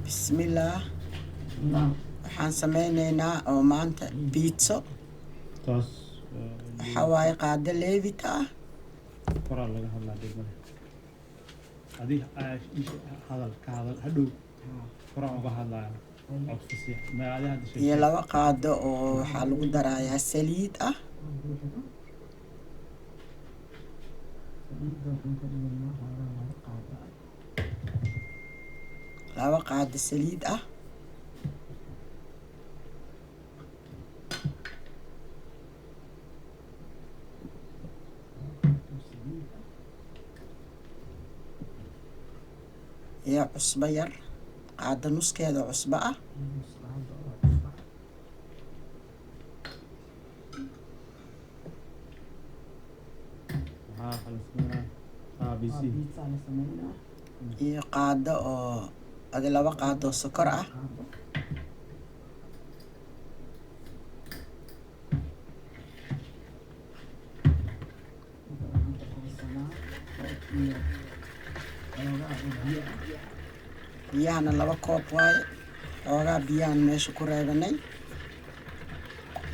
Bismillah. Waxaan sameyneynaa oo maanta pizza. taas Waxaa waaye qaado leevita ah. qoraal laga hadlaa degmada adiga hadal hadhow qoraan uga hadlaya codkasi magaalada hadda sheegay iyo 2 qaado oo waxaa lagu darayaa saliid ah. laba qaado saliid ah. iyo cusbo yar qaado nuskeeda cusbo ah. waxaa xalisnaa ABC iyo qaado oo 2 qaado sokor ah. biyahana 2 koob waaye xoogaa biyahan meesha ku reebanay.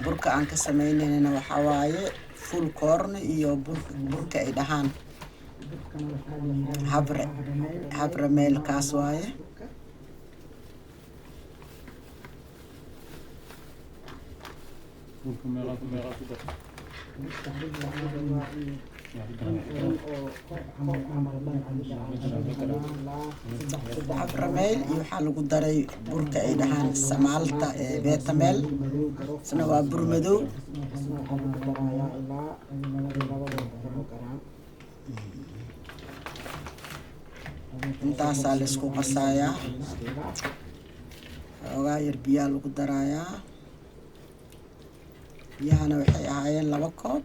burka aan ka sameynayna waxaa waaye full corn iyo burka ay dhahaan habre meel kaas waaye. dhulka meeqaa ku dar habre meel iyo waxaa lagu daray burka ay dhahaan samaalta betamel isna waa bur madow. intaasaa la isku qasayaa. xoogaa yar biyaa lagu darayaa. biyahana waxay ahaayeen 2 koob.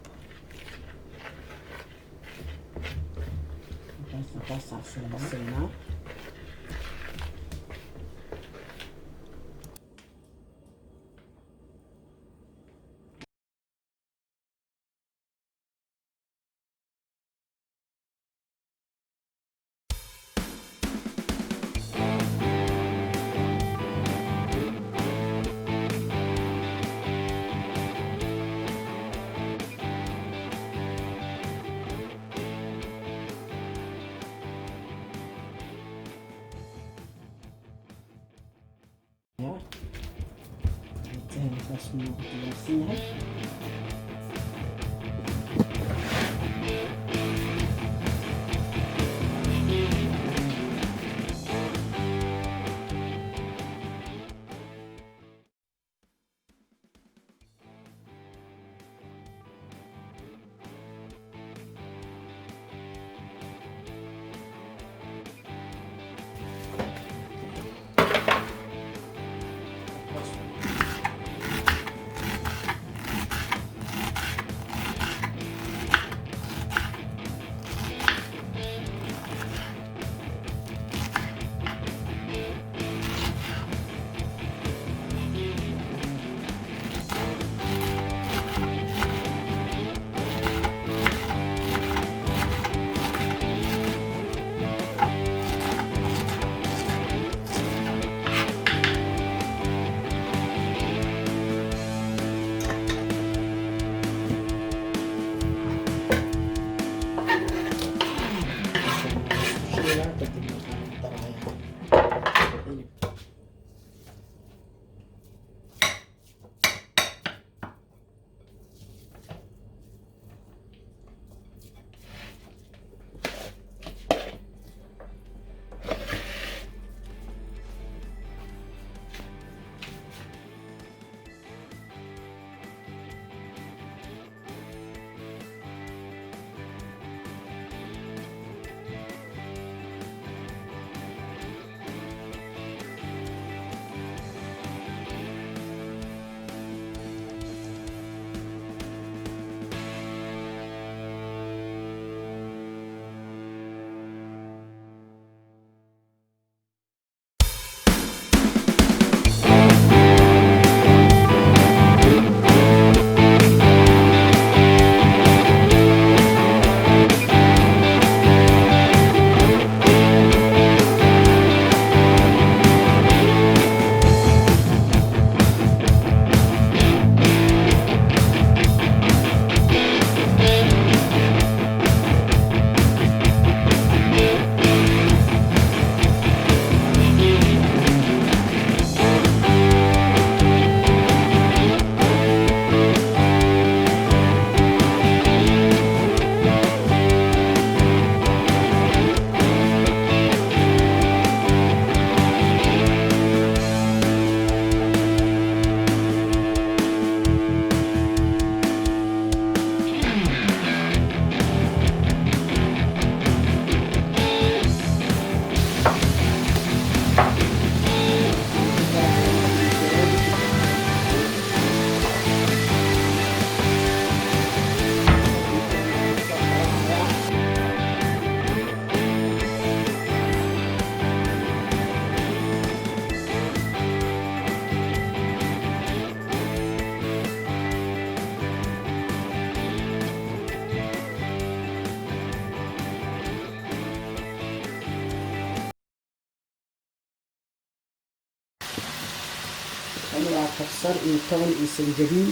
waa kabsar iyo toon iyo sanjabiil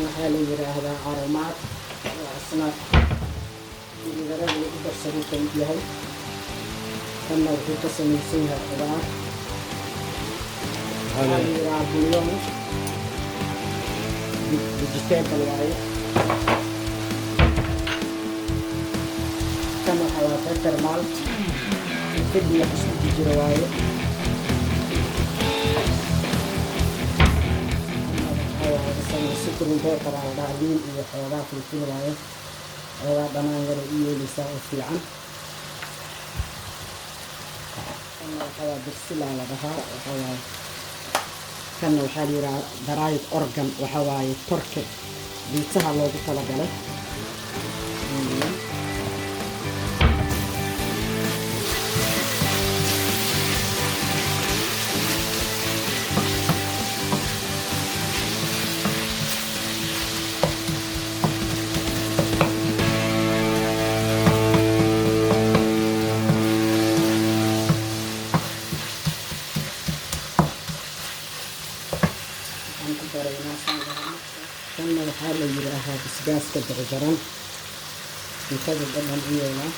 waxaa la yiraahdaa aromaad waa isna filingarada lagu darsado ka mid yahay kanna wuxuu ka samaysan yahay qudaar waxaa la yiraahdaa bulyon vegetable waaye kan waxaa waa pepper malt kadib wax isku jiro waaye sukrin beer karaa dhacdiin iyo xoogaa filfil waaye xoogaa dhanaan yara u yeelaysaa oo fiican waxaa birsilaa la dhahaa waxaa kanna waxaa la yidhaha daraayid organ waxaa waaye torke biitsaha loogu talagalay kanna waxaa la yidhaahaa basbaaska jarjaran cuntada dhadhan u yeelaa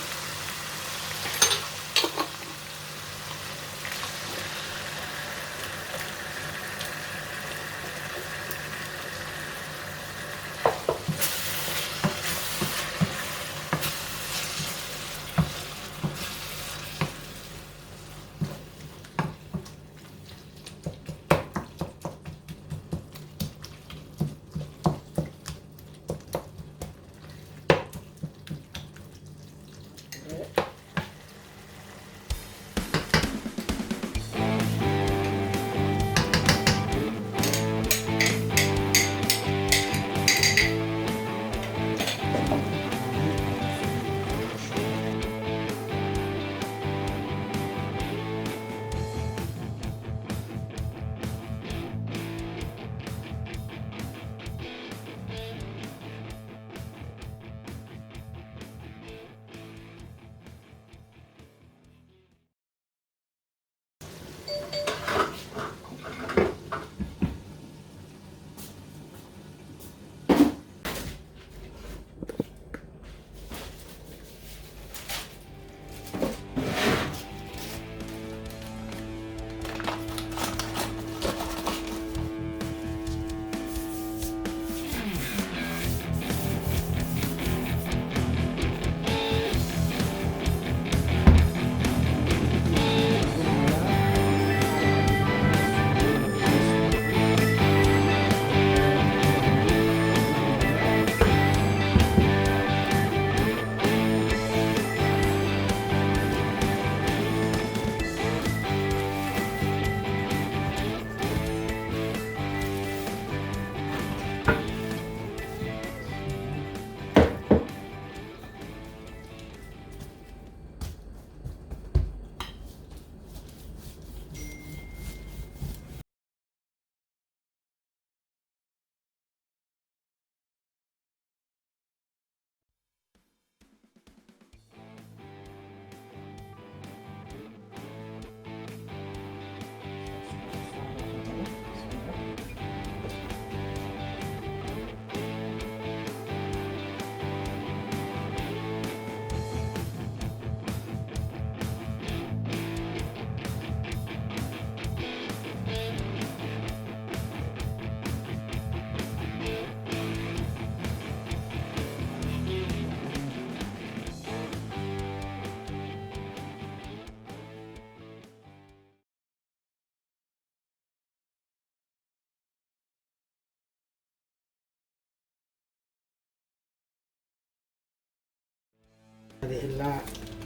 ilaa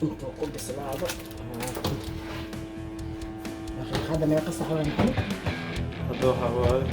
intuu ku bislaado daqiiqada meeqa sax weyn hadda waxaa waaye